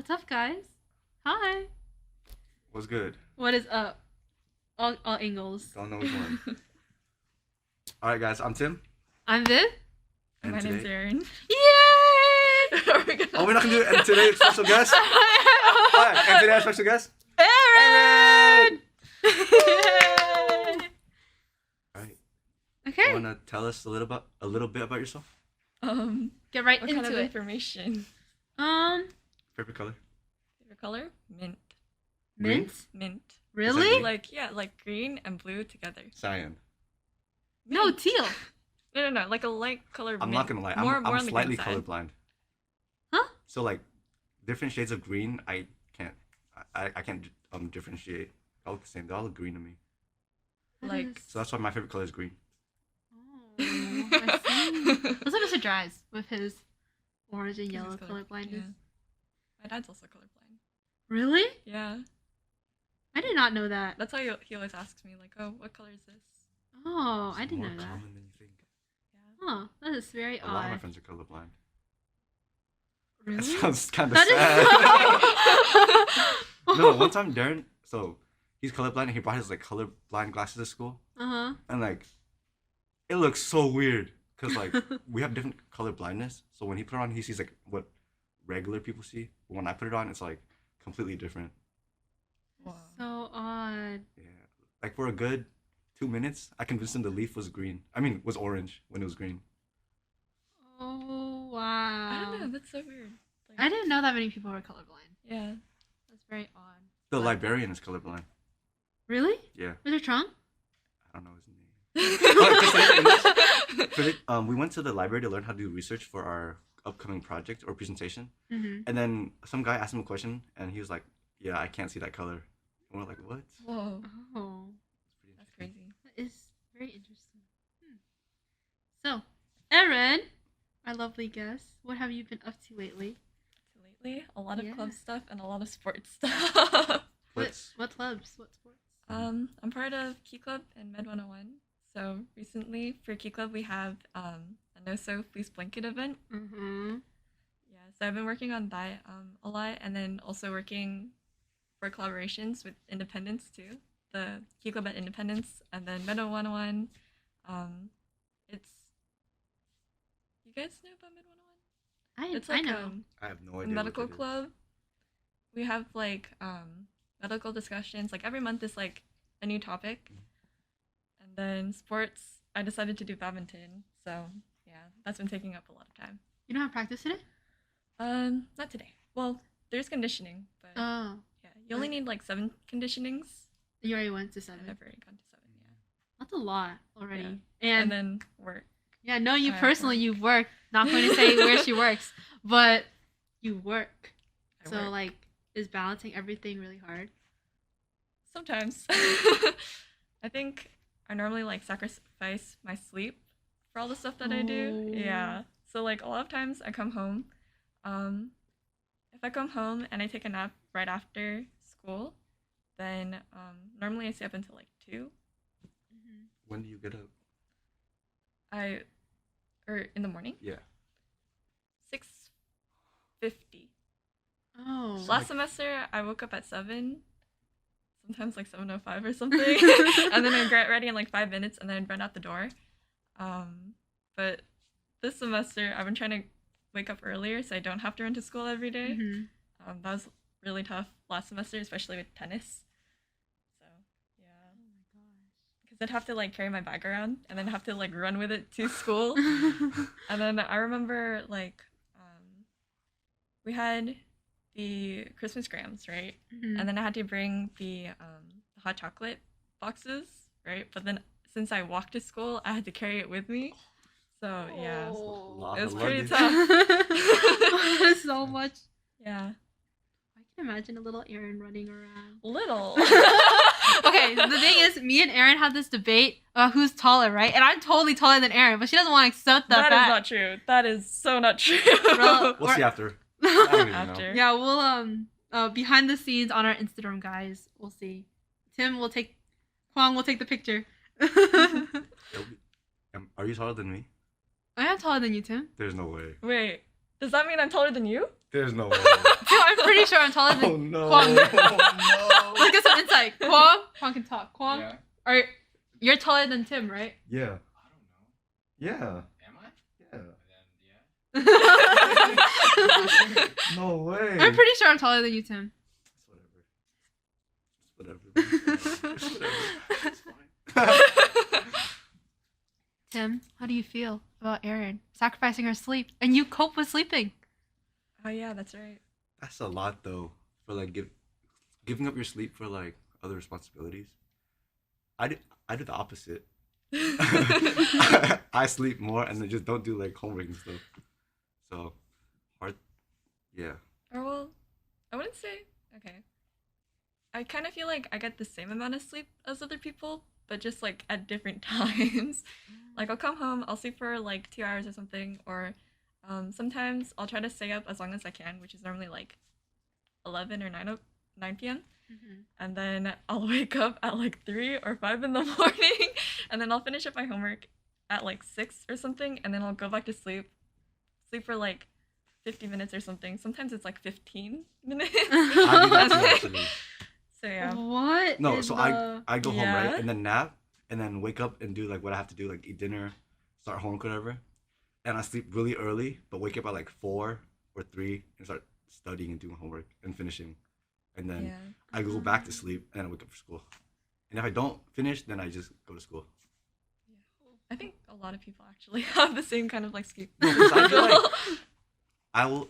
What's up, guys? Hi. What's good? What is up? All angles. Don't know which one. All right, guys. I'm Tim. I'm Viv. And My name's today... Erin. Yay! Oh, we're not gonna do it. And today's special guest. All right, and today's special guest. Erin. All right. Okay. You wanna tell us a little bit about yourself? Get right What into kind of it. information? Favorite color? Favorite color? Mint. Mint. Mint. Really? green? Like like green and blue together. Cyan. No, Mint. teal. No. Like a light color. I'm mint. not gonna lie. More I'm on the slightly green side. colorblind. Huh? So like, different shades of green, I can't. I can't differentiate. They all look the same. They all look green to me. Like. So that's why my favorite color is green. Oh, I see. What's up, Mr. Dries, with his orange and yellow colorblindness? Yeah. My dad's also colorblind. Really? Yeah. I did not know that. That's why he always asks me like, oh, what color is this? Oh, I It's didn't more know that. common than you think. Yeah. Oh, that is very A lot of my odd. friends are colorblind. Really? That sounds kind of That sad. is No, one time Darren, so he's colorblind and he brought his like colorblind glasses to school, Uh-huh. and like it looks so weird because like we have different color blindness. So when he put it on, he sees like what regular people see. But when I put it on, it's like completely different. Wow. So odd. Yeah, like for a good 2 minutes, I convinced him the leaf was green. I mean, was orange when it was green. Oh, wow. I don't know. That's so weird. Like, I didn't know that many people were colorblind. Yeah. That's very odd. The But- librarian is colorblind. Really? Yeah, Mr. Trung? I don't know his name. For the, we went to the library to learn how to do research for our upcoming project or presentation. Mm-hmm. And then some guy asked him a question, and he was like, "Yeah, I can't see that color." And we're like, "What?" Whoa. Oh, That's crazy. that is very interesting. So, Erin, our lovely guest, what have you been up to lately? So lately, a lot of club Yeah. stuff and a lot of sports stuff. What clubs? What sports? I'm part of Key Club and Med 101. So recently for Key Club we have a no-so fleece blanket event. Mm-hmm. Yeah, so I've been working on that a lot, and then also working for collaborations with Independence too. The Key Club at Independence, and then Med 101. It's you guys know about Med 101? It's I like know. I have no a idea. medical what it is. club. We have like medical discussions. Like every month is like a new topic. And then sports, I decided to do badminton. So yeah, that's been taking up a lot of time. You don't have practice today? Not today. Well, there's conditioning, but Oh, yeah, you only need like 7 conditionings. you already went to I've 7. never gone to 7, yeah. That's a lot already. Yeah. And, And then work. yeah, no, you I personally, work. you've worked. Not going to say where she works, but you work. I So, work. like, is balancing everything really hard? Sometimes. I think I normally like sacrifice my sleep for all the stuff that I do. Oh. Yeah. So like a lot of times I come home. If I come home and I take a nap right after school, then normally I stay up until like 2. When do you get up? Or in the morning, Yeah. 6:50. Oh. Last semester I woke up at 7. Sometimes like 7:05 or something, and then I'd get ready in like 5 minutes, and then I'd run out the door. But this semester I've been trying to wake up earlier so I don't have to run to school every day. Mhm. That was really tough last semester, especially with tennis. So yeah, Oh my because I'd have to like carry my bag around and then have to like run with it to school. gosh. And then I remember like we had the Christmas grams, right? Mhm. And then I had to bring the hot chocolate boxes, right? But then since I walked to school, I had to carry it with me. So yeah, Oh. it was I pretty love tough. There's so much. Yeah, I can imagine a little Erin running around. little. Okay, the thing is, me and Erin had this debate about who's taller, right? And I'm totally taller than Erin, but she doesn't want to accept That is fact. not true. That is so not true. Bro, We'll see after. I don't even know. After. Yeah, we'll behind the scenes on our Instagram, guys. We'll see. Kwang will take the picture. Are you taller than me? I am taller than you, Tim. There's no way. Wait, does that mean I'm taller than you? There's no way. Tim, I'm pretty sure I'm taller than Oh no. Kwang. Oh Let's get some insight. Kwang? Kwang can talk. Kwang? Yeah. Are you're taller than Tim, right? no. Yeah. I don't know. Yeah. Am I? Yeah. Then yeah. No way. I'm pretty sure I'm taller than you, Tim. It's whatever. It's whatever. It's whatever. It's fine. Tim, how do you feel about Erin sacrificing her sleep and you cope with sleeping? Oh yeah, that's right. That's a lot though. For like giving up your sleep for like other responsibilities. I do the opposite. I sleep more and then just don't do like homework and stuff. So hard. Yeah. Or well, I wouldn't say okay. I kind of feel like I get the same amount of sleep as other people, but just like at different times. Like I'll come home, I'll sleep for like 2 hours or something, or sometimes I'll try to stay up as long as I can, which is normally like 11 or 9 p.m. Mm-hmm. And then I'll wake up at like 3 or 5 in the morning, and then I'll finish up my homework at like 6 or something, and then I'll go back to sleep for like 50 minutes or something. Sometimes it's like 15 minutes. I do that too actually. So yeah. What? No, is so the- I go home Yeah? right and then nap and then wake up and do like what I have to do, like eat dinner, start homework, whatever. And I sleep really early, but wake up at like 4 or 3 and start studying and doing homework and finishing. And then Yeah. I go back to sleep and I wake up for school. And if I don't finish, then I just go to school. I think a lot of people actually have the same kind of like sleep. No, 'cause I feel like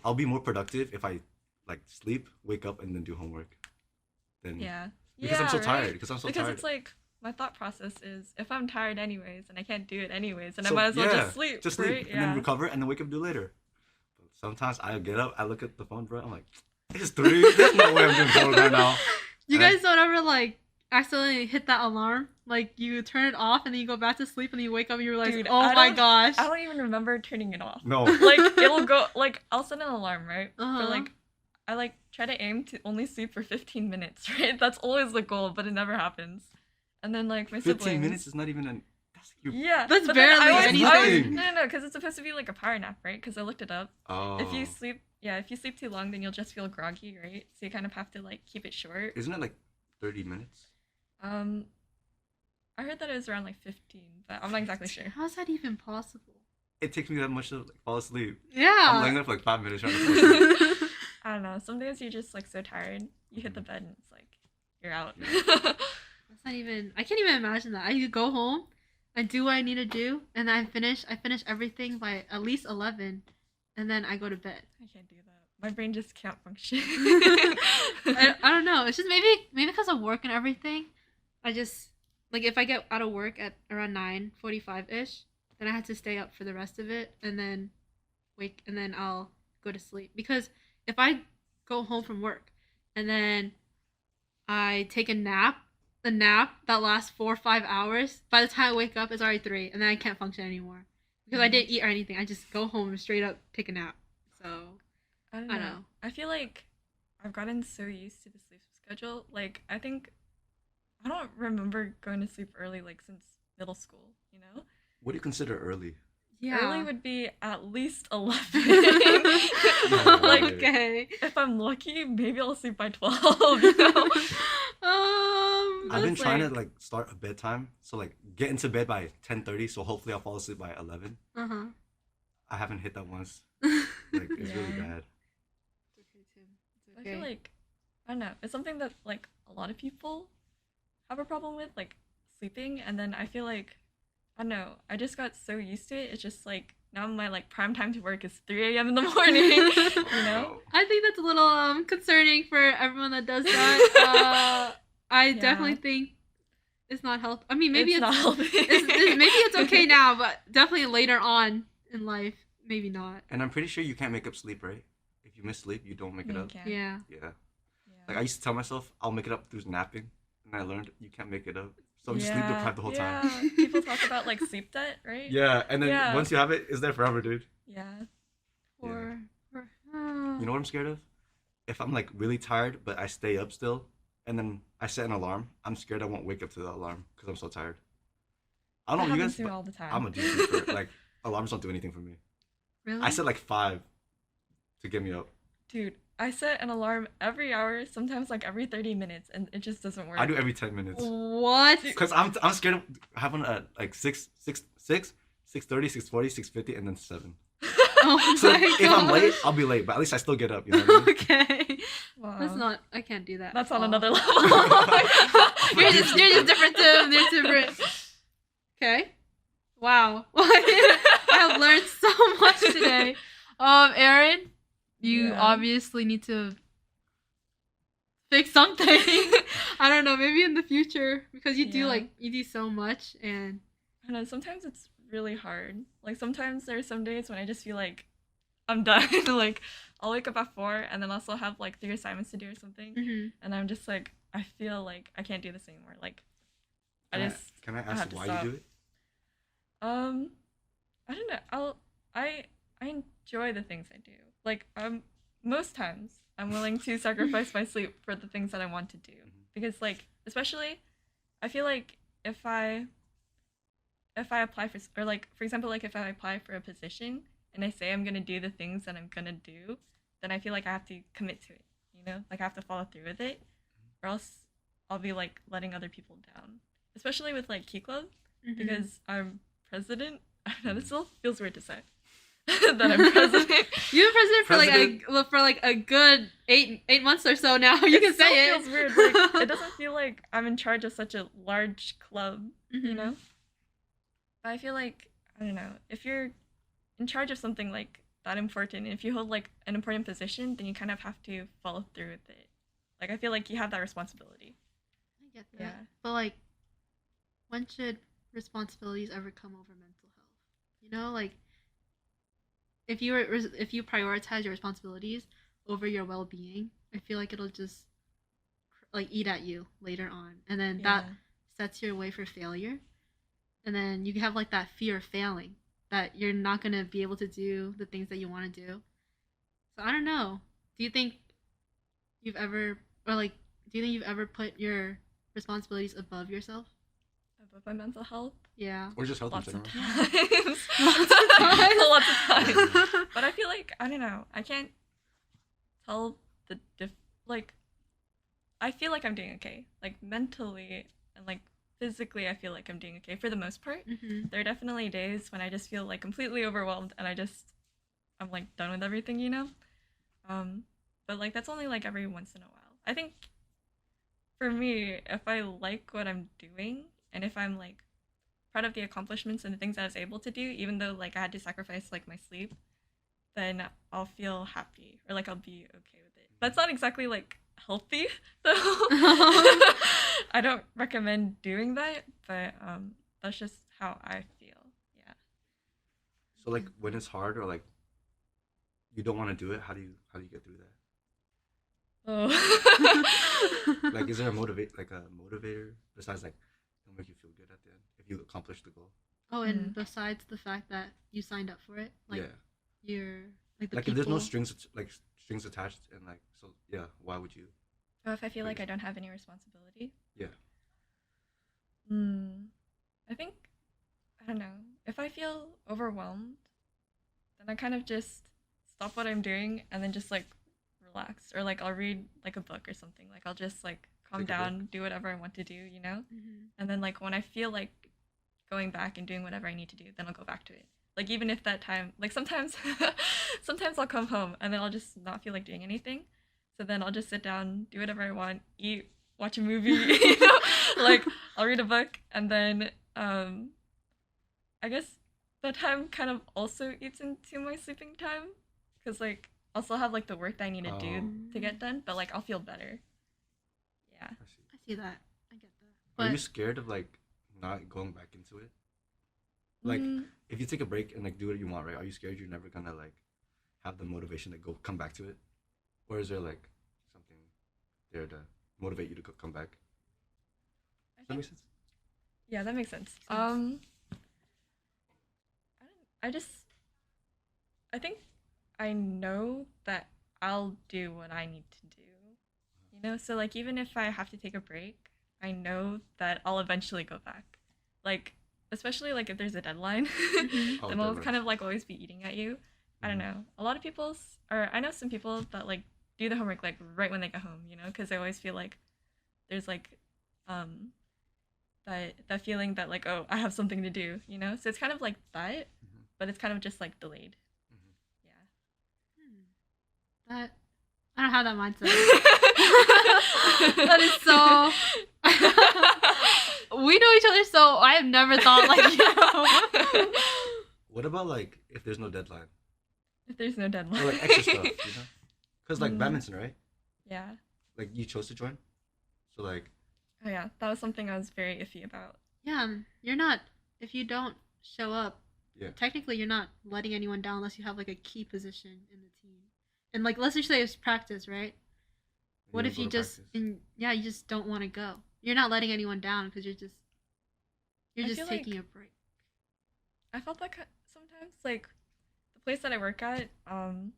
I'll be more productive if I like sleep, wake up, and then do homework. Then Yeah. because I'm so Yeah, tired. right? Because I'm so Because tired. it's like my thought process is if I'm tired anyways and I can't do it anyways, then So, I might as well yeah, just sleep. Just sleep right? and then recover and then wake up and do later. But sometimes I get up, I look at the phone, bro. I'm like, it's 3. There's no way I'm doing homework right now. You And I- guys don't ever like accidentally hit that alarm? Like you turn it off and then you go back to sleep and then you wake up and you realize, Dude, oh I my don't- gosh. I don't even remember turning it off. No. Like it'll go like I'll set an alarm, right? Uh-huh. For like I like try to aim to only sleep for 15 minutes, right? That's always the goal, but it never happens. And then like my 15 siblings. minutes is not even an. That's like your. Yeah, That's but then barely I anything. no, because it's supposed to be like a power nap, right? Because I looked it up. Oh. If you sleep too long, then you'll just feel groggy, right? So you kind of have to like keep it short. Isn't it like 30 minutes? I heard that it was around like 15, but I'm not exactly sure. How's that even possible? It takes me that much to like, fall asleep. I'm Yeah. laying there for like 5 minutes trying to fall asleep. I don't know. Some days you're just like so tired, you hit the bed and it's like you're out. That's not even. I can't even imagine that. I go home, I do what I need to do, and I finish everything by at least 11, and then I go to bed. I can't do that. My brain just can't function. I don't know. It's just maybe because of work and everything. I just like if I get out of work at around 9:45 ish, then I have to stay up for the rest of it, and then wake, and then I'll go to sleep. Because if I go home from work, and then I take a nap that lasts 4 or 5 hours, by the time I wake up, it's already 3, and then I can't function anymore because I didn't eat or anything. I just go home and straight up take a nap. So I don't I know. know. I feel like I've gotten so used to the sleep schedule. Like I think I don't remember going to sleep early like since middle school, you know? What do you consider early? yeah. Early would be at least 11. No like way. Okay. if I'm lucky, maybe I'll sleep by 12, you know? I've been That's trying to like- like start a bedtime, so like get into bed by 10:30, so hopefully I'll fall asleep by 11. Uh-huh. I haven't hit that once. Like it's really Yeah. bad. I feel like I don't know. It's something that like a lot of people have a problem with, like sleeping, and then I feel like I don't know. I just got so used to it. It's just like now my like prime time to work is 3 a.m. in the morning. You know? I think that's a little concerning for everyone that does that. I Yeah. definitely think it's not healthy. I mean, maybe it's, not healthy. maybe it's okay now, but definitely later on in life, maybe not. And I'm pretty sure you can't make up sleep, right? If you miss sleep, you don't make it You up. can't. Yeah. Yeah. Yeah. Like I used to tell myself I'll make it up through napping, and I learned you can't make it up. So I'm just sleep deprived the whole time. Yeah. People talk about like sleep debt, right? Yeah, and then Yeah. once you have it, it's there forever, dude. Yeah. Or You know what I'm scared of? If I'm like really tired, but I stay up still, and then I set an alarm, I'm scared I won't wake up to the alarm because I'm so tired. I don't know That you happens guys, to me but all the time. I'm a deep sleeper. Like alarms don't do anything for me. really? I set like 5 to get me up. Dude, I set an alarm every hour, sometimes like every 30 minutes, and it just doesn't work. I do every 10 minutes. What? Because I'm scared of having at like 6:30, 6:40, 6:50, and then 7. Oh So my if I'm God. late, I'll be late, but at least I still get up, you know what I mean? Okay. Wow. That's not. I can't do that. That's at on all. another level. you're just different too. You're different. Okay. Wow. I have learned so much today. Erin, you Yeah. obviously need to fix something. I don't know, maybe in the future because you Yeah. do so much and I don't know, sometimes it's really hard. Like sometimes there's some days when I just feel like I'm done. Like I'll wake up at 4 and then I'll still have like 3 assignments to do or something. Mhm. And I'm just like, I feel like I can't do this anymore. Like Can I have ask to why stop. you do it? I don't know. I enjoy the things I do. Like most times I'm willing to sacrifice my sleep for the things that I want to do. Because like especially I feel like if I apply for or like for example like if I apply for a position and I say I'm going to do the things that I'm going to do, then I feel like I have to commit to it, you know? Like I have to follow through with it or else I'll be like letting other people down. Especially with like Key Club Mhm. because I'm president. I don't know, this still feels weird to say. That I'm president. You've been president President. for like a good 8 months or so now. You can Still say it. feels weird. Like it doesn't feel like I'm in charge of such a large club, you Mhm. know? But I feel like I don't know, if you're in charge of something like that important, and if you hold like an important position, then you kind of have to follow through with it. Like I feel like you have that responsibility. I get that. Yeah. But like when should responsibilities ever come over mental health? You know, like if you prioritize your responsibilities over your well-being, I feel like it'll just like eat at you later on, and then that sets your way for failure. And then you have like that fear of failing that you're not gonna be able to do the things that you want to do. So I don't know. Do you think you've ever or like do you think you've ever put your responsibilities above yourself? Above my mental health. Yeah. Or just health in Lots of general? times. Lots of times. Lots of times. But I feel like I don't know. I can't tell the like. I feel like I'm doing okay. Like mentally and like physically, I feel like I'm doing okay for the most part. Mhm. There are definitely days when I just feel like completely overwhelmed and I'm like done with everything, you know. But like that's only like every once in a while. I think for me, if I like what I'm doing and if I'm like proud of the accomplishments and the things I was able to do, even though like I had to sacrifice like my sleep, then I'll feel happy or like I'll be okay with it. That's not exactly like healthy though. I don't recommend doing that, but that's just how I feel. Yeah. So like when it's hard or like you don't want to do it, how do you get through that? Oh. Like is there a motivator besides like it'll make you feel good at the end if you accomplish the goal? Oh, and besides the fact that you signed up for it, like Yeah. you're like the Like people. if there's no strings attached and like so yeah, why would you? Oh, if I feel like I don't have any responsibility. Yeah. I think I don't know. If I feel overwhelmed, then I kind of just stop what I'm doing and then just like relax or like I'll read like a book or something. Like I'll just like calm Take a down, do whatever I want to do, you know? Mhm. And then like when I feel like going back and doing whatever I need to do, then I'll go back to it. Like even if that time like sometimes sometimes I'll come home and then I'll just not feel like doing anything. So then I'll just sit down, do whatever I want, eat, watch a movie, you know? Like I'll read a book and then I guess that time kind of also eats into my sleeping time because like I'll still have like the work that I need to do to get done, but like I'll feel better. Yeah. I see. I see that. I get that. Are But you scared of like not going back into it? Like if you take a break and like do what you want, right? Are you scared you're never gonna like have the motivation to go come back to it, or is there like something there to motivate you to come back? Does that make sense? Yeah, that makes sense. I just I think I know that I'll do what I need to do. You know, so like even if I have to take a break, I know that I'll eventually go back. Like especially like if there's a deadline, Mhm. Oh, then I'll deadlines. kind of like always be eating at you. I don't Mhm. know. A lot of people's, or I know some people that like do the homework like right when they get home, you know, because I always feel like there's like um that feeling that like, oh, I have something to do, you know. So it's kind of like that, Mhm. but it's kind of just like delayed. That I don't have that mindset. Yeah. That is so. We know each other, so I have never thought like you. What about like if there's no deadline If there's no deadline. or like extra stuff, Because like Mm. badminton, right? Yeah. Like you chose to join, so like Oh yeah, that was something I was very iffy about. Yeah, you're not. If you don't show up, Yeah. technically you're not letting anyone down unless you have like a key position in the team. And like, let's just say it's practice, right? What don't if go you to just practice. you just don't want to go? You're not letting anyone down because you're I just feel taking like a break. I felt that sometimes like the place that I work at, the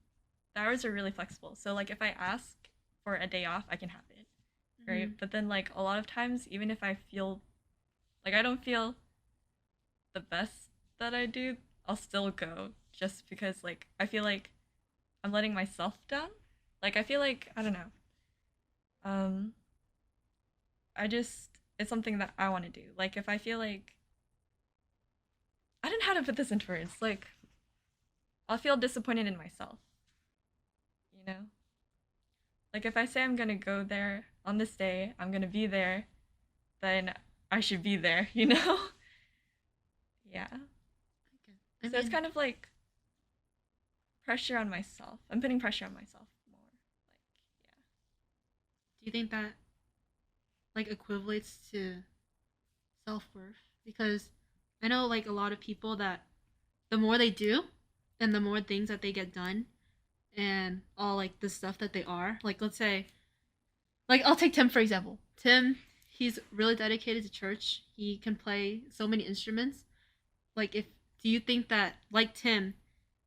hours are really flexible. So like if I ask for a day off, I can have it, right? Mhm. But then like a lot of times, even if I feel like I don't feel the best that I do, I'll still go just because like I feel like I'm letting myself down. Like I feel like I don't know. Um, I just it's something that I want to do. Like if I feel like I don't know how to put this into words. Like I'll feel disappointed in myself. You know? Like if I say I'm gonna go there on this day, I'm gonna be there, then I should be there, you know? Yeah. Okay. I So it's mean, kind of like pressure on myself. I'm putting pressure on myself more. Like, do you think that like equivalates to self worth? Because I know like a lot of people that the more they do, and the more things that they get done, and all like the stuff that they are, like let's say, like I'll take Tim for example. Tim, he's really dedicated to church. He can play so many instruments. Like if do you think that like Tim,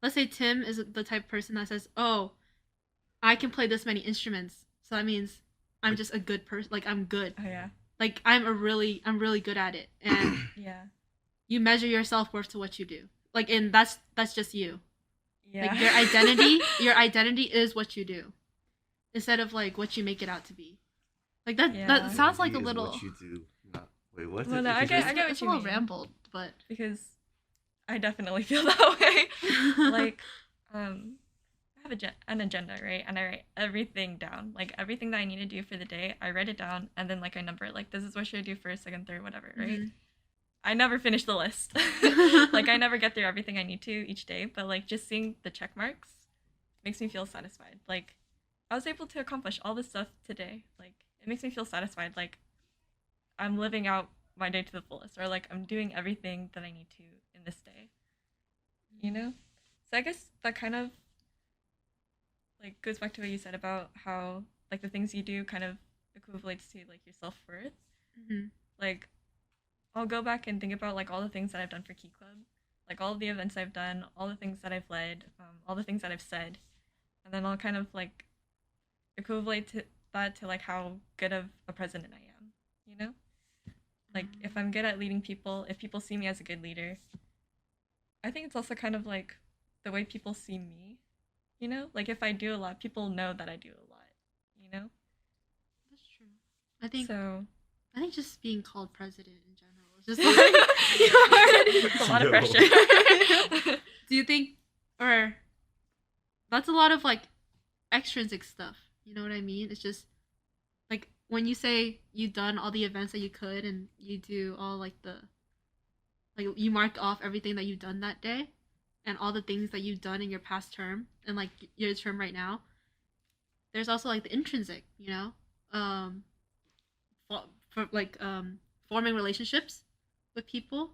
let's say Tim is the type of person that says, "Oh, I can play this many instruments." So that means I'm Like- just a good person. Like I'm good. yeah. Oh yeah. Like I'm really good at it. And Yeah. you measure your self-worth to what you do. Like and that's just you. Yeah. Like your identity is what you do. Instead of like what you make it out to be. Like that Yeah. that sounds like a Identity is little what you do. Not wait. What? Well, no, I If you get- say- I get what it's you a little mean. rambled, but because I definitely feel that way. Like, I have an agenda, right? And I write everything down. Like everything that I need to do for the day, I write it down and then like I number it. Like this is what should I do first, second, third, whatever, right? Mhm. I never finish the list. Like I never get through everything I need to each day, but like just seeing the check marks makes me feel satisfied. Like I was able to accomplish all this stuff today. Like it makes me feel satisfied. Like I'm living out my day to the fullest, or like I'm doing everything that I need to in this day. You know? So I guess that kind of like goes back to what you said about how like the things you do kind of equivalates to like your self worth. Mhm. Like I'll go back and think about like all the things that I've done for Key Club, like all the events I've done, all the things that I've led, all the things that I've said, and then I'll kind of like equivalent to that to like how good of a president I am. You know, like if I'm good at leading people, if people see me as a good leader, I think it's also kind of like the way people see me. You know, like if I do a lot, people know that I do a lot. You know, That's true. I so think just being called president in general is just like it's a lot of Yo. pressure. do you think or that's a lot of like extrinsic stuff. You know what I mean? It's just like when you say you've done all the events that you could and you do all like the like you mark off everything that you've done that day and all the things that you've done in your past term and like your term right now. There's also like the intrinsic, you know, for like forming relationships with people.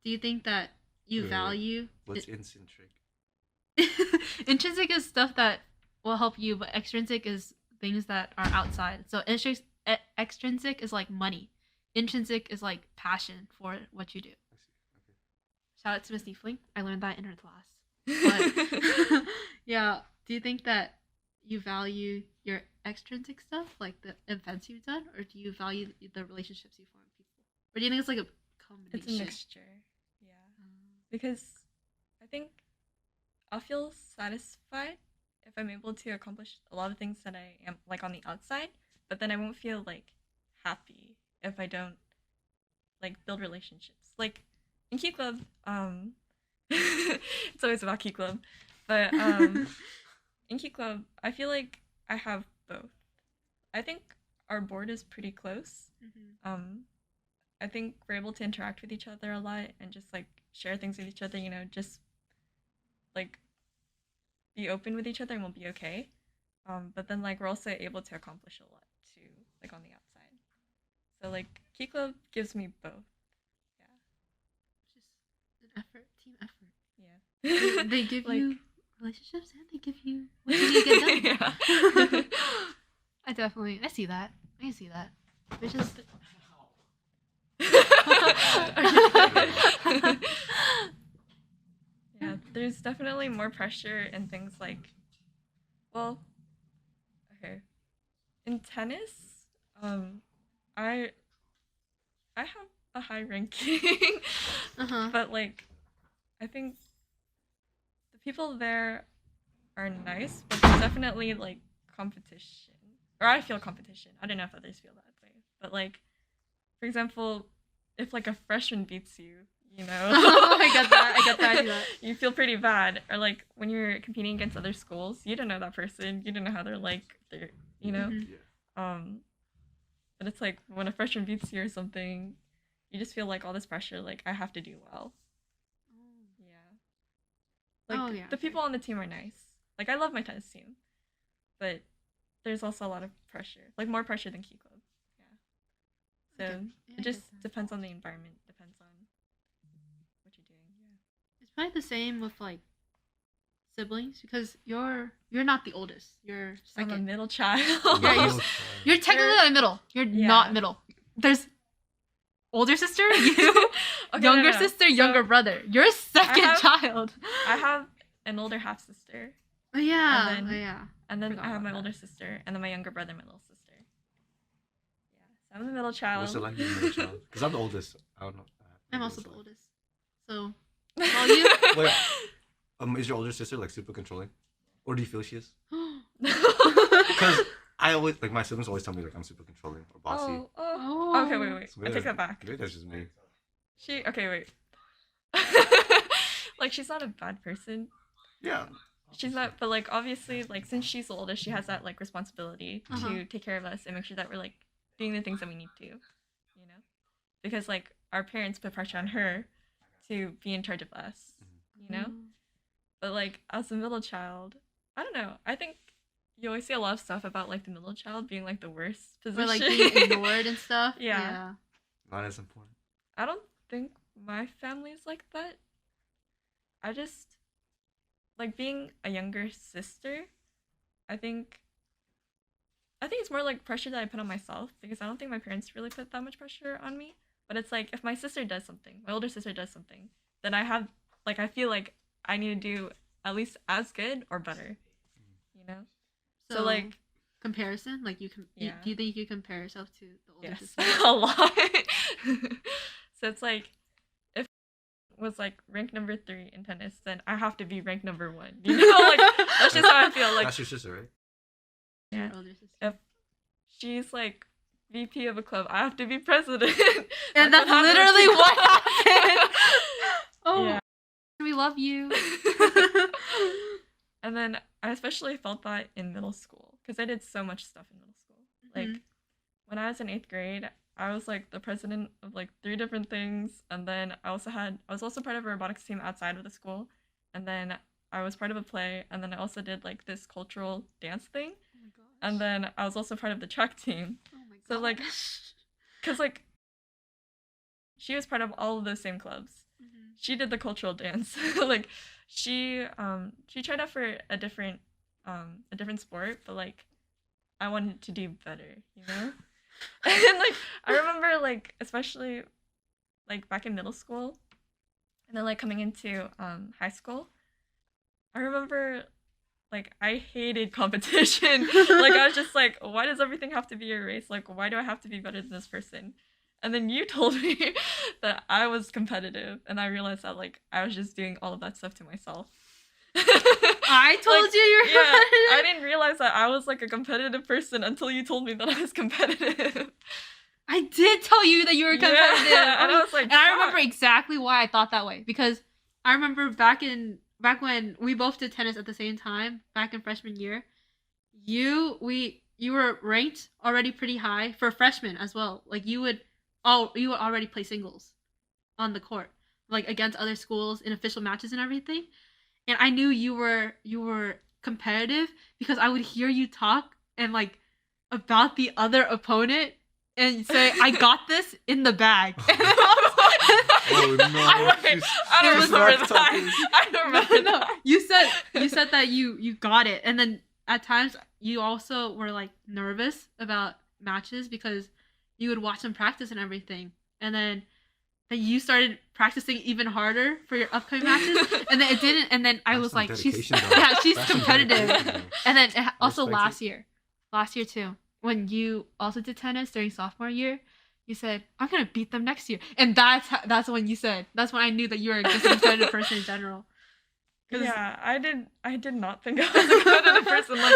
Do you think that you Wait. value What's eccentric? intrinsic is stuff that will help you, but extrinsic is things that are outside. So extrinsic is like money. Intrinsic is like passion for what you do. I see. Okay. Shout out to Miss Diefling. I learned that in her class. But yeah, do you think that you value your extrinsic stuff, like the events you've done, or do you value the relationships you form with people? Or do you think it's like a combination? It's a mixture. Yeah. Because I think I'll feel satisfied if I'm able to accomplish a lot of things that I am like on the outside, but then I won't feel like happy if I don't like build relationships. Like in Key Club, it's always about Key Club, but in Key Club, I feel like I have both. I think our board is pretty close. I think we're able to interact with each other a lot and just like share things with each other, you know, just like be open with each other and we'll be okay. But then like we're also able to accomplish a lot too, like on the outside. So like Key Club gives me both. Just an effort, team effort. Yeah. They give Like- you relationships and they give you what you need to get done. Yeah. I see that. I can see that. It's just Yeah, there's definitely more pressure in things like, well, okay, in tennis, I have a high ranking, but like, I think the people there are nice, but there's definitely like competition, or I feel competition. I don't know if others feel that way, but like, for example, if like a freshman beats you, you know, I get that. I do that. you feel pretty bad. Or like when you're competing against other schools, you don't know that person, you don't know how they're like, they're, you know, Mhm. Yeah. but it's like when a freshman beats you or something, you just feel like all this pressure, like I have to do well. Yeah. Like Oh, yeah, the people on the team are nice. Like I love my tennis team, but there's also a lot of pressure, like more pressure than Key Club. Yeah. So I it just get that. depends on the environment, depends on what you're doing. Yeah. It's probably the same with like siblings because you're not the oldest. You're I'm a second. middle child. Yeah, you're technically You're- not middle. You're Yeah. not middle. There's older sister, you, Okay, younger no. sister, So, younger brother. You're second have- child. I have an older half sister, Oh yeah. And then- oh yeah. and then Forgot I have about my that. older sister, and then my younger brother, my little sister. Yeah, so I'm the middle child. What's it like being a middle child? Because I'm the oldest. I don't know. I'm also the oldest. So Well, you? Wait, is your older sister like super controlling, or do you feel she is? Because I always like my siblings always tell me like I'm super controlling or bossy. Oh. Okay, wait. So I maybe take that back. Maybe that's just me. Okay, wait. Like she's not a bad person. Yeah. She's not, but like obviously, like since she's the oldest, she has that like responsibility Uh-huh. to take care of us and make sure that we're like doing the things that we need to, you know, because like our parents put pressure on her to be in charge of us, you know. But like as a middle child, I don't know. I think you always see a lot of stuff about like the middle child being like the worst position. Or like being ignored and stuff. Yeah. Not as important. I don't think my family's like that. I just like being a younger sister. I think it's more like pressure that I put on myself because I don't think my parents really put that much pressure on me. But it's like if my sister does something, my older sister does something, then I feel like I need to do at least as good or better. You know? So like comparison, like you can. Yeah. Do you think you compare yourself to the older yes, sister? a lot. So it's like if I was like ranked number 3 in tennis, then I have to be ranked number 1. You know, like that's just how I feel. Like That's your sister, right? yeah, Your older sister. if she's like VP of a club, I have to be president. And that's what happens. literally what happened. Oh, Yeah. we love you. And then I especially felt that in middle school because I did so much stuff in middle school. Like Mhm. when I was in 8th grade, I was like the president of like 3 different things, and then I was also part of a robotics team outside of the school, and then I was part of a play, and then I also did like this cultural dance thing, Oh my gosh. and then I was also part of the track team. Oh my So, like, gosh. Cause like she was part of all of those same clubs. Mhm. She did the cultural dance. Like she tried out for a different sport, but like I wanted to do better, you know? And like I remember like especially like back in middle school and then like coming into high school, I remember like I hated competition. Like I was just like, why does everything have to be a race? Like why do I have to be better than this person? And then you told me that I was competitive, and I realized that like I was just doing all of that stuff to myself. I told Like, you you were yeah, competitive. I didn't realize that I was like a competitive person until you told me that I was competitive. I did tell you that you were Yeah, competitive. and I was like, and I remember shocked. exactly why I thought that way because I remember back when we both did tennis at the same time back in freshman year. You were ranked already pretty high for freshmen as well. Like you would already play singles on the court, like against other schools in official matches and everything. And I knew you were competitive because I would hear you talk and like about the other opponent and say, "I got this in the bag." And then Oh no! I don't She's remember smack that. talking. I don't remember no, that. you said that you got it, and then at times you also were like nervous about matches because you would watch them practice and everything, and then you started practicing even harder for your upcoming matches, and then it didn't, and then I That's was some like, she's dedication, though. yeah, she's That's some competitive, dedication, though. and then also respect last year too, when you also did tennis during sophomore year. You said, "I'm gonna beat them next year," and that's when you said. That's when I knew that you were just a competitive person in general. 'Cause- Yeah, I did not think I was a competitive person. Like,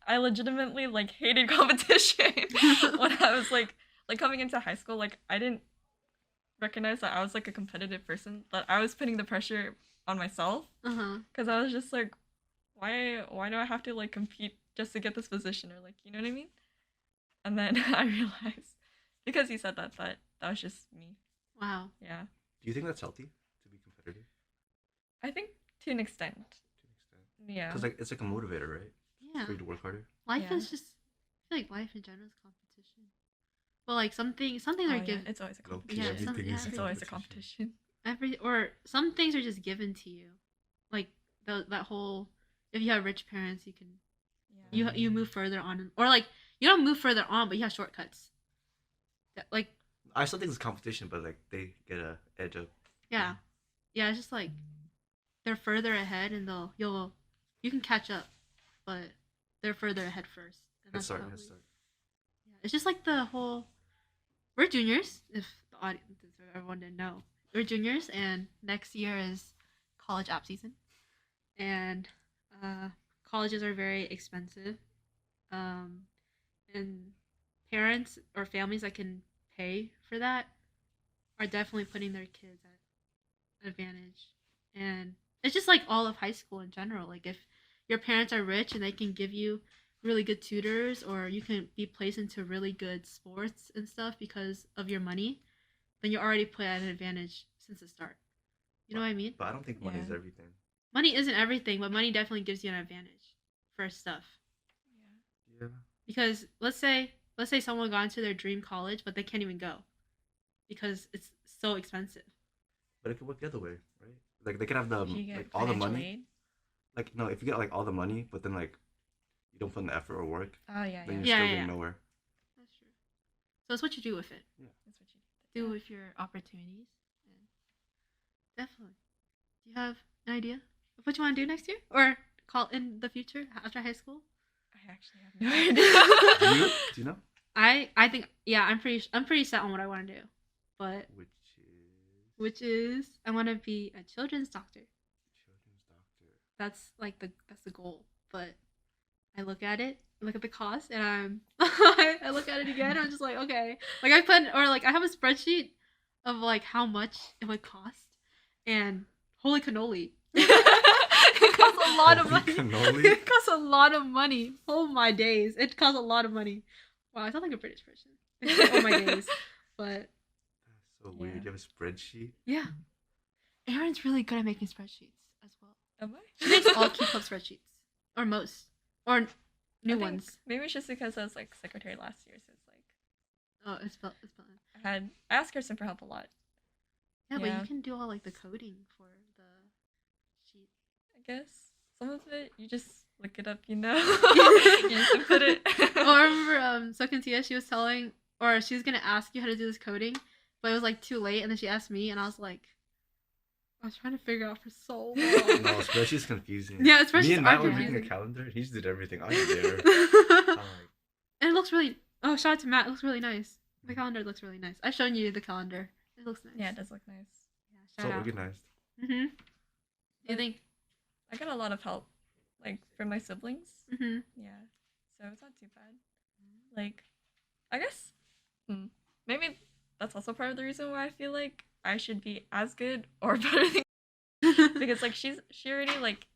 I legitimately like hated competition when I was like coming into high school. Like, I didn't recognize that I was like a competitive person. That I was putting the pressure on myself because I was just like, why do I have to like compete just to get this position, or like, you know what I mean? And then I realized because you said that was just me. Wow. Yeah, Do you think that's healthy to be competitive I think to an extent. to an extent? Yeah. Because like it's like a motivator, right? Yeah. For you to work harder. Life Yeah. is just. I feel like life in general is competition. But like some things Oh, are yeah, given. it's always a Low key, competition. Yeah, some- everything yeah, is It's always a competition. Or some things are just given to you, like that whole. If you have rich parents, you can Yeah. you move further on, or like you don't move further on, but you have shortcuts. Like I still think it's competition, but like they get a edge up. yeah, it's just like they're further ahead, and you can catch up, but they're further ahead first. And Head start, probably- head start. Yeah, it's just like the whole. We're juniors, if the audience, if everyone didn't know. We're juniors, and next year is college app season, and colleges are very expensive, and parents or families that can pay for that are definitely putting their kids at an advantage. And it's just like all of high school in general. Like if your parents are rich and they can give you really good tutors, or you can be placed into really good sports and stuff because of your money, then you're already put at an advantage since the start. You know what I mean? But I don't think money is Yeah. everything. Money isn't everything, but money definitely gives you an advantage for stuff. Yeah. Because let's say someone got into their dream college, but they can't even go because it's so expensive. But it could work the other way, right? Like they could have the If you get like all the financial money. aid. Like no, if you get like all the money, but then like you don't put in the effort or work, Oh yeah, then yeah. you're Yeah, still yeah, getting yeah. nowhere. That's true. So it's what you do with it. That's what you Do with your opportunities. And definitely. Do you have an idea of what you want to do next year, or call in the future after high school? I actually have no idea. Do you? Do you know? I think I'm pretty set on what I want to do, but Which is which is I want to be a children's doctor. children's doctor. That's the goal. But I look at the cost, and I look at it again. And I'm just like, okay, like I have a spreadsheet of like how much it would cost, and holy cannoli, it costs a lot of Holy money. cannoli? It costs a lot of money. Oh my days, it costs a lot of money. Wow, I sound like a British person. Oh my days, but That's so weird. Yeah. You have a spreadsheet. yeah, Erin's really good at making spreadsheets as well. Am I? She makes all Keep Up spreadsheets, or most, or new I think ones. Maybe it's just because I was like secretary last year, so it's like Oh, it's spelled. I asked Kirsten for help a lot. Yeah, but Yeah. you can do all like the coding for the sheet. I guess some of it you just look it up, you know. You just input it. Oh, I remember Sokantia, she was telling, or she was gonna ask you how to do this coding, but it was like too late, and then she asked me, and I was like, I was trying to figure it out for so long. No, spreadsheet's confusing. Yeah, spreadsheets Me and are Matt were making a confusing. calendar. He just did everything. I was there. I'm like, And it looks really. Oh, shout out to Matt. It looks really nice. The calendar looks really nice. I've shown you the calendar. It looks nice. Yeah, it does look nice. Yeah, so shout out. organized. Mhm. Do you think? I got a lot of help, like from my siblings. Mm-hmm. Yeah, so it's not too bad. Like, I guess, maybe that's also part of the reason why I feel like I should be as good or better than because like she already like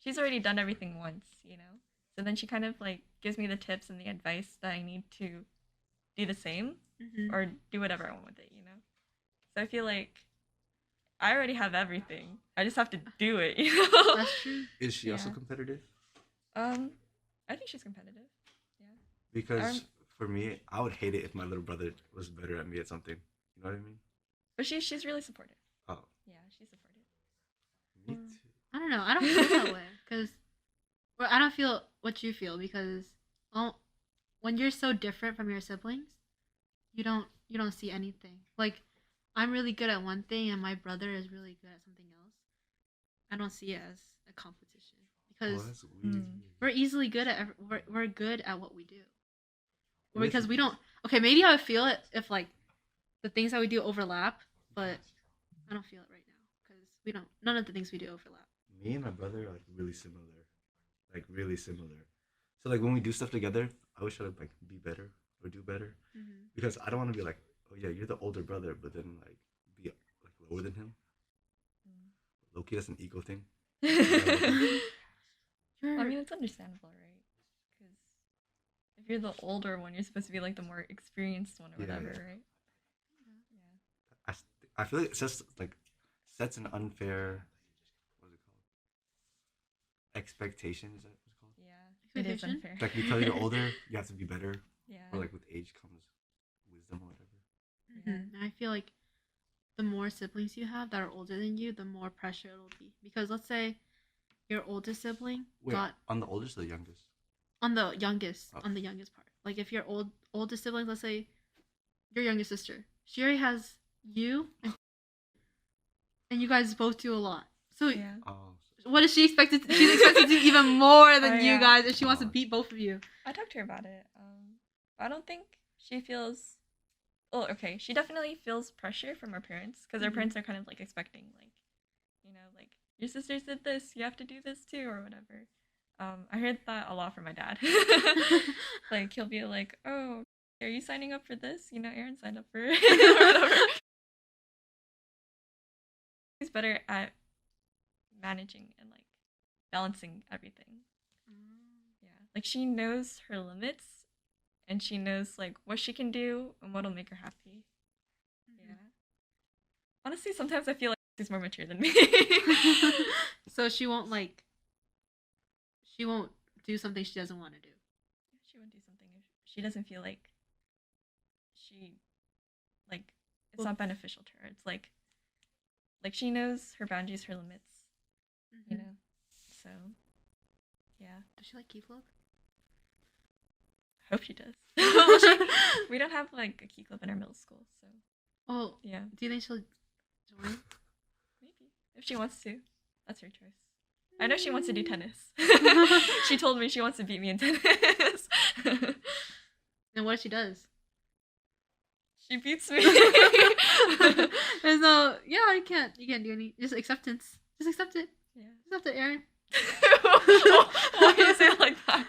she's already done everything once, you know. So then she kind of like gives me the tips and the advice that I need to do the same Mm-hmm. or do whatever I want with it, you know. So I feel like I already have everything. I just have to do it, you know. That's true. Is she also Yeah. competitive? I think she's competitive. Yeah. Because Um, for me, I would hate it if my little brother was better at me at something. You know what I mean? but she's really supportive. Oh, Yeah, she's supportive. me Mm. too. I don't know. I don't feel that way because, well, I don't feel what you feel because, well, when you're so different from your siblings, you don't see anything. Like, I'm really good at one thing, and my brother is really good at something else. I don't see it as a competition Oh, because that's weird. we're easily good at we're good at what we do. Or Listen, because we don't. Okay, maybe I would feel it if like the things that we do overlap, but I don't feel it right now because we don't. None of the things we do overlap. me and my brother are like really similar. Like really similar. So like when we do stuff together, I always try to like be better or do better Mm-hmm. because I don't want to be like, oh yeah, you're the older brother, but then like be like lower than him. Low key, that's an ego thing. Well, I mean, it's understandable, right? Because if you're the older one, you're supposed to be like the more experienced one or Yeah, whatever, yeah. right? I, s- I feel like it's just like sets an unfair what is it called expectation. Is that what it's called? Yeah, it is Expectation? unfair. Like because you're older, you have to be better, Yeah. or like with age comes wisdom or whatever. Mm-hmm. I feel like the more siblings you have that are older than you, the more pressure it'll be. Because let's say your oldest sibling Wait, got on the oldest or the youngest? on Oh. the youngest part. Like if your oldest sibling, let's say your youngest sister, she already has you, and you guys both do a lot. So Yeah. Oh, what is she expected? She's expected to do even more than Oh, you yeah. guys, and she wants to Oh. beat both of you. I talked to her about it. I don't think she feels. Well, okay, she definitely feels pressure from her parents because her Mhm. parents are kind of like expecting, like, you know, like your sisters did this, you have to do this too, or whatever. I heard that a lot from my dad. Like he'll be like, "Oh, are you signing up for this? You know, Erin signed up for it, or whatever." He's better at managing and like balancing everything. Yeah, like she knows her limits and she knows like what she can do and what'll make her happy. Yeah. Honestly, sometimes I feel like she's more mature than me. So she won't do something she doesn't want to do. She won't do something if she doesn't feel like she like it's Well- not beneficial to her. It's like she knows her boundaries, her limits, you know. So, yeah, Does she like key club? hope she does. Well, we don't have like a key club in our middle school, so Oh, yeah, do you think she'll join? maybe if she wants to, that's her choice. I know she wants to do tennis. She told me she wants to beat me in tennis. And what if she does? She beats me. There's no, yeah, you can't do any, just acceptance. Just accept it. Yeah. Accept it, Erin. Why do you say it like that?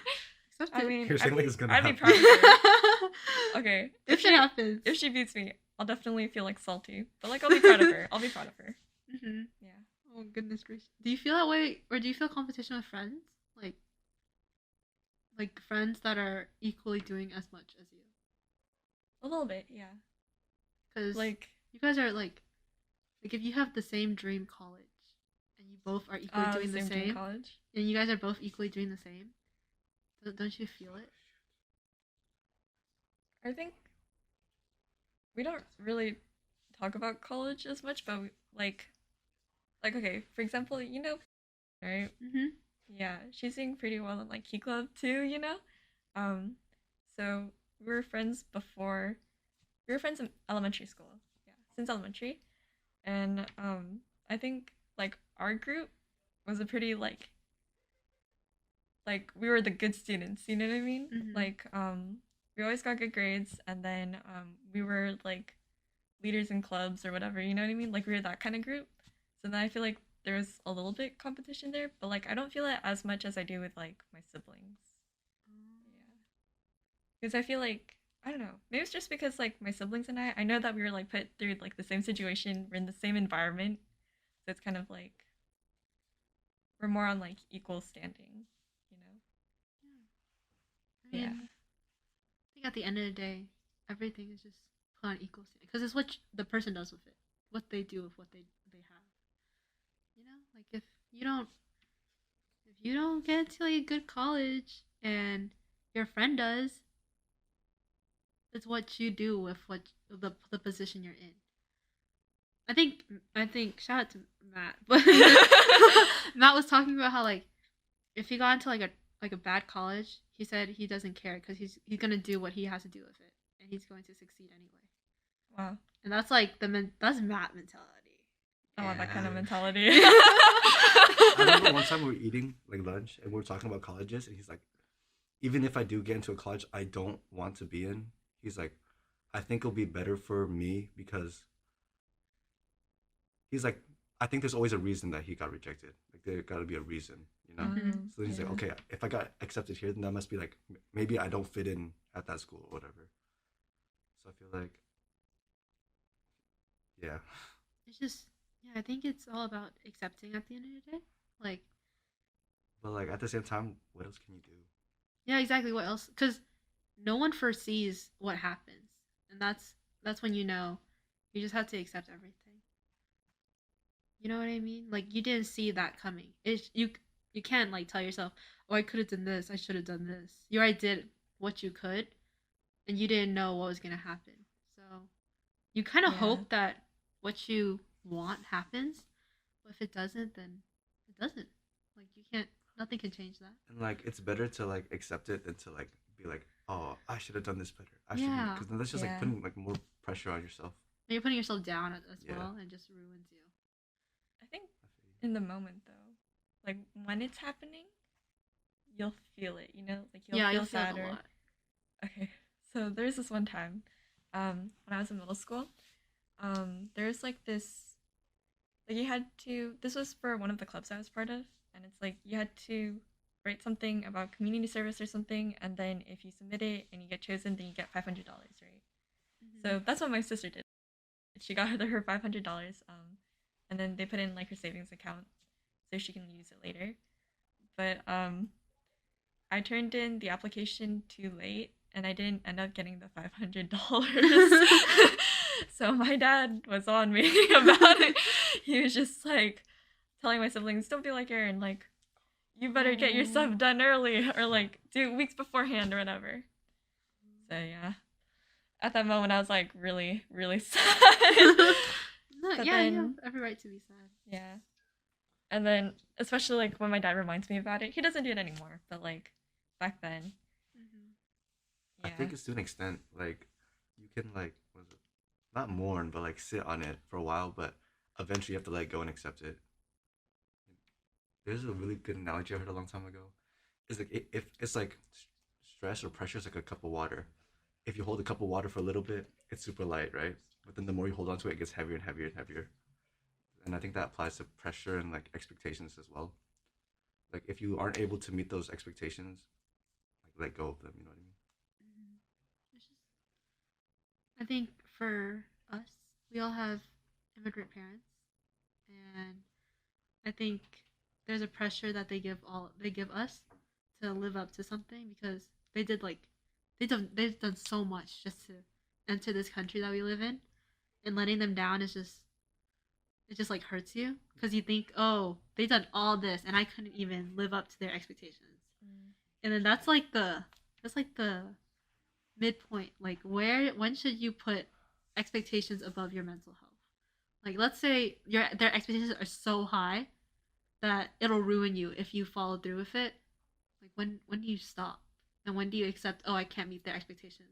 Accept I it. mean, You're saying like it's gonna I'd be happen. proud of her. Okay, if it happens. if she beats me, I'll definitely feel like salty, but like I'll be proud of her. I'll be proud of her. Mm-hmm. Yeah. Oh goodness gracious. Do you feel that way, or do you feel competition with friends? Like friends that are equally doing as much as you? A little bit, yeah. Because Like you guys are like if you have the same dream college, and you both are equally doing the dream same, college. and you guys are both equally doing the same, don't you feel it? I think we don't really talk about college as much, but like okay, for example, you know, right? Mm-hmm. Yeah, she's doing pretty well in like Key Club too, you know? So we were friends before we were friends in elementary school. Yeah, since elementary. And I think like our group was a pretty like we were the good students, you know what I mean? Mhm. Like we always got good grades and then we were like leaders in clubs or whatever, you know what I mean? Like we were that kind of group. So then I feel like there's a little bit competition there, but like I don't feel it as much as I do with like my siblings. Yeah, because I feel like I don't know. Maybe it's just because like my siblings and I know that we were like put through like the same situation. We're in the same environment, so it's kind of like we're more on like equal standing. You know? I mean, Yeah. I think at the end of the day, everything is just put on equal standing because it's what the person does with it, what they do with what they have. You know, like if you don't get to like a good college and your friend does, it's what you do with what the position you're in. I think shout out to Matt, but Matt was talking about how like if he got into like a bad college, he said he doesn't care because he's gonna do what he has to do with it, and he's going to succeed anyway. Wow. And that's like that's Matt mentality. I want that kind of Yeah. mentality. I remember one time we were eating like lunch and we were talking about colleges, and he's like, even if I do get into a college I don't want to be in, he's like, I think it'll be better for me because he's like, I think there's always a reason that he got rejected. Like there got to be a reason, you know. Mhm. So he's like, Yeah. okay, if I got accepted here, then that must be like maybe I don't fit in at that school or whatever. So I feel like, yeah, It's just yeah, I think it's all about accepting at the end of the day. Like but like at the same time, what else can you do? yeah, exactly. What else? Because no one foresees what happens, and that's when you know you just have to accept everything. You know what I mean? Like you didn't see that coming. It's you can't like tell yourself, "Oh, I could have done this. I should have done this." You already did what you could, and you didn't know what was gonna happen. So you kind of Yeah. hope that what you want happens, but if it doesn't, then it doesn't. Like you can't. Nothing can change that. And like it's better to like accept it than to like be like, oh, I should have done this better. I should, Yeah. because then that's just like Yeah. putting like more pressure on yourself. And you're putting yourself down as Yeah. well, and it just ruins you. I think in the moment though, like when it's happening, you'll feel it. You know, like you'll Yeah, feel you'll feel it sadder. a lot. Okay, so there's this one time, when I was in middle school, there's like this, like you had to. This was for one of the clubs I was part of, and it's like you had to write something about community service or something, and then if you submit it and you get chosen, then you get $500, right? So that's what my sister did. She got her $500, and then they put in like her savings account so she can use it later. But I turned in the application too late, and I didn't end up getting the $500. So my dad was on me about it. He was just like telling my siblings, "Don't be like Erin. Like, you better get your stuff done early, or like do weeks beforehand or whatever." So yeah, at that moment I was like really, really sad. No, But yeah, you have then- every right to be sad. Yeah. And then, especially like when my dad reminds me about it, he doesn't do it anymore. But like back then, I think it's to an extent like you can like, what is it? Not mourn, but like sit on it for a while, but eventually you have to let go and accept it. There's a really good analogy I heard a long time ago. It's like if it's like stress or pressure is like a cup of water. If you hold a cup of water for a little bit, it's super light, right? But then the more you hold on to it, it gets heavier and heavier and heavier. And I think that applies to pressure and like expectations as well. Like if you aren't able to meet those expectations, like let go of them. You know what I mean? It's just, I think for us, we all have immigrant parents, and I think there's a pressure that they give us to live up to something because they did like they've done so much just to enter this country that we live in, and letting them down is just it just like hurts you because you think, oh, they done all this and I couldn't even live up to their expectations. And then that's like the midpoint. Like when should you put expectations above your mental health? Like let's say their expectations are so high that it'll ruin you if you follow through with it. Like when do you stop? And when do you accept, oh, I can't meet their expectations?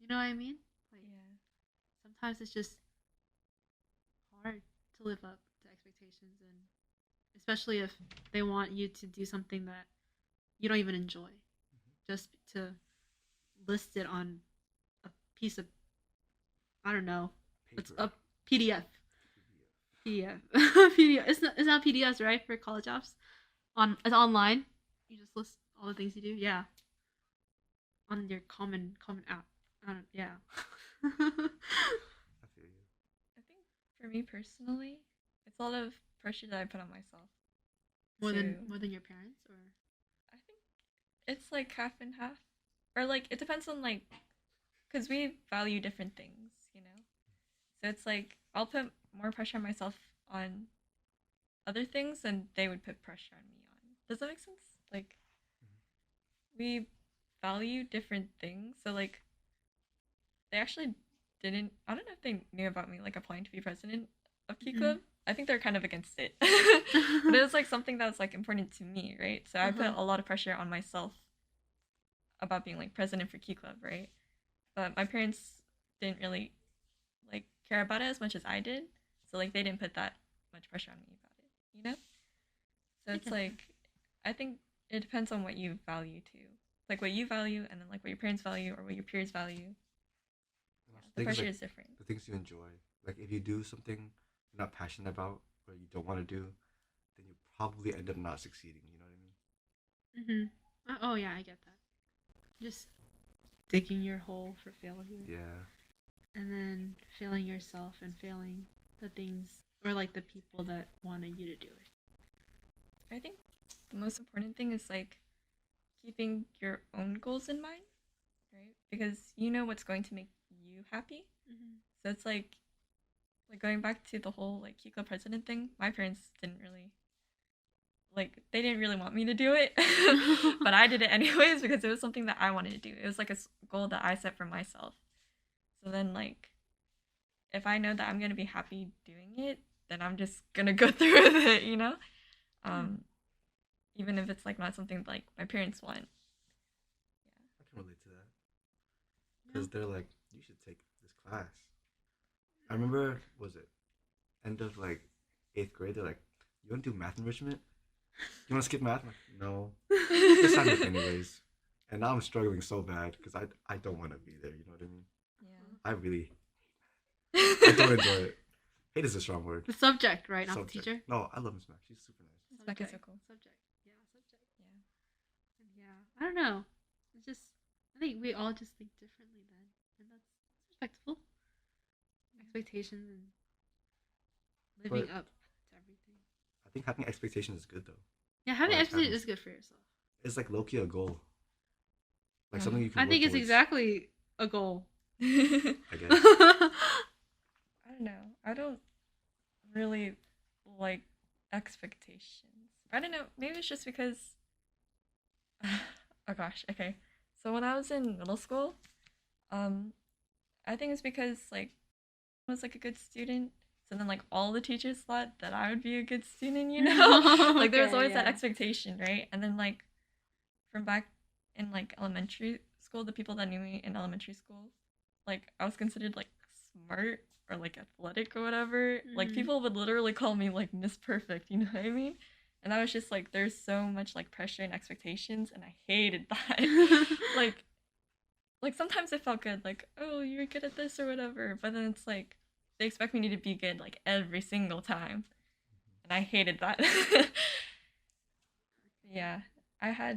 You know what I mean? Like Yeah. sometimes it's just hard to live up to expectations, and especially if they want you to do something that you don't even enjoy just to list it on a piece of I don't know, it's Paper. a PDF PDF. PDF. It's not PDFs, right? For college apps. It's online. You just list all the things you do. Yeah. On your common app. Yeah. I feel you. I think for me personally, it's a lot of pressure that I put on myself. more to- than your parents, or I think it's like half and half, or like it depends on like, because we value different things, you know. So it's like I'll put more pressure on myself on other things than they would put pressure on me on. Does that make sense? Like we value different things, so like they actually didn't. I don't know if they knew about me like applying to be president of Key Club. I think they're kind of against it, but it was like something that was like important to me, right? So I put Uh-huh. a lot of pressure on myself about being like president for Key Club, right? But my parents didn't really like care about it as much as I did, so like they didn't put that much pressure on me about it, you know. So I it's get that. like I think it depends on what you value too, like what you value, and then like what your parents value or what your peers value. Yeah, the Things pressure like is different. the things you enjoy. Like if you do something you're not passionate about or you don't want to do, then you probably end up not succeeding. You know what I mean? Oh yeah, I get that. Just digging your hole for failure, Yeah. and then failing yourself and failing the things or like the people that wanted you to do it. I think the most important thing is like keeping your own goals in mind, right? Because you know what's going to make you happy. So it's like going back to the whole like Kiko president thing. My parents didn't really like they didn't really want me to do it, but I did it anyways because it was something that I wanted to do. It was like a goal that I set for myself. So then like if I know that I'm gonna be happy doing it, then I'm just gonna go through with it, you know. Even if it's like not something like my parents want. I can relate to that. Because they're like, you should take this class. I remember, was it end of like 8th grade? They're like, you want to do math enrichment? You want to skip math? I'm like, no. Just sign up anyways. And now I'm struggling so bad because I don't want to be there. You know what I mean? Yeah. I really, I don't enjoy it. Hate is a strong word. The subject, right? Not the Subject. teacher. No, I love Miss Mac. She's super nice. Miss Mac is so cool. Subject. Yeah, subject. Yeah. Yeah. I don't know. It's just I think we all just think differently then, and that's respectable. Expectations and living But- up to everything. I think having expectations is good though. Yeah, having Like, expectations having- is good for yourself. It's like low-key a goal. Like Yeah. something you can I work think it's towards, exactly a goal. I I guess. don't know. I don't really like expectations. I don't know. Maybe it's just because. Oh gosh. Okay. So when I was in middle school, I think it's because like I was like a good student. So then like all the teachers thought that I would be a good student. You know, like there was Okay, always that yeah. expectation, right? And then like from back in like elementary school, the people that knew me in elementary school, like I was considered like smart or like athletic or whatever. Like Mhm. people would literally call me like Miss Perfect, you know what I mean? And I was just like there's so much like pressure and expectations and I hated that. like sometimes it felt good, like, oh, you're good at this or whatever, but then it's like they expect me to be good like every single time. And I hated that. Yeah. I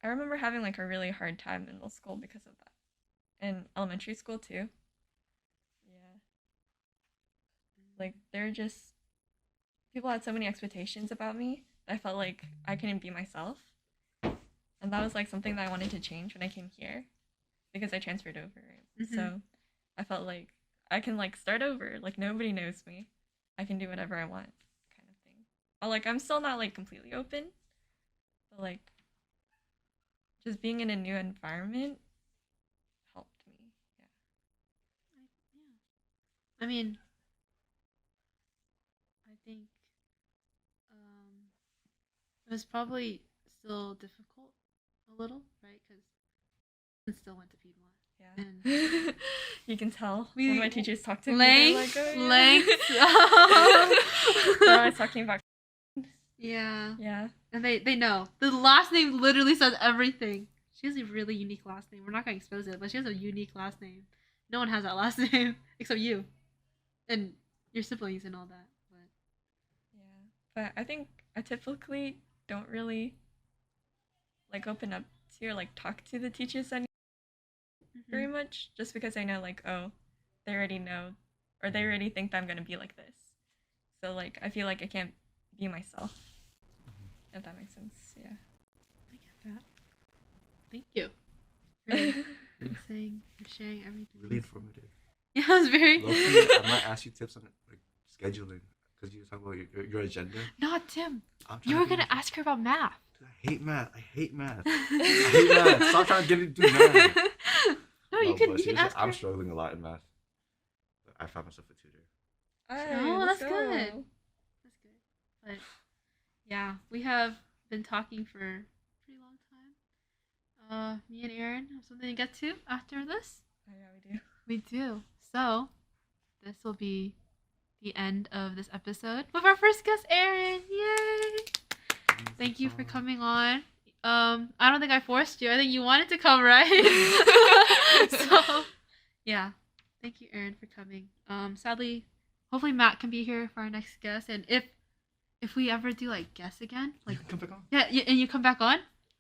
remember having like a really hard time in middle school because of that. In elementary school too. Yeah. Like they're just people had so many expectations about me that I felt like I couldn't be myself. And that was like something that I wanted to change when I came here because I transferred over. Right? Mhm. So I felt like I can like start over. Like nobody knows me. I can do whatever I want kind of thing. But like I'm still not like completely open. But like just being in a new environment helped me. I mean, I think it was probably still difficult a little, right? Because I still went to Piedmont. Yeah. And You can tell We- when my teachers talk to me. Length, They're like, oh, length. yeah. They're always talking about. Yeah. Yeah. And they know. The last name literally says everything. She has a really unique last name. We're not gonna expose it, but she has a unique last name. No one has that last name except you. And your siblings and all that. But But I think I typically don't really like open up to or like talk to the teachers very much, just because I know like, oh, they already know or they already think that I'm gonna be like this. So like I feel like I can't be myself. If that makes sense. Yeah. I get that. Thank you for saying, for sharing everything. Really informative. Yeah, it was very. Low-key, I might ask you tips on like scheduling because you talk about your agenda. Not Tim. I'm trying You to were do gonna this. ask her about math. Dude, I hate math. I hate math. I hate math. Stop trying to get me to do math. No, you but can seriously, ask her. I'm struggling a lot in math. But I found myself a tutor. Oh, that's good. That's good. But yeah, we have been talking for a pretty long time. Me and Erin have something to get to after this. Oh, yeah, we do. We do. So this will be the end of this episode with our first guest, Erin. Yay! Thank you for coming on. I don't think I forced you. I think you wanted to come, right? So, yeah. Thank you, Erin, for coming. Sadly, hopefully Matt can be here for our next guest, and if we ever do like guests again, You like can come back on. yeah, and you come back on,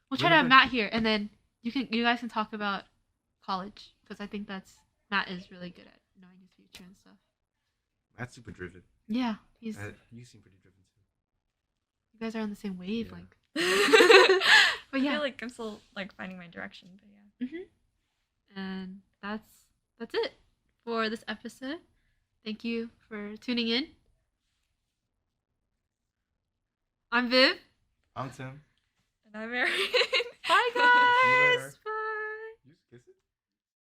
we'll try to have Whenever. Matt here, and then you guys can talk about college because I think Matt is really good at knowing his future and stuff. Matt's super driven. Yeah, he's. You seem pretty driven too. You guys are on the same wave, Yeah. like. But But yeah, I yeah, feel like I'm still like finding my direction. But yeah. and that's it for this episode. Thank you for tuning in. I'm Viv. I'm Tim. And I'm Erin. Bye, See you guys. later.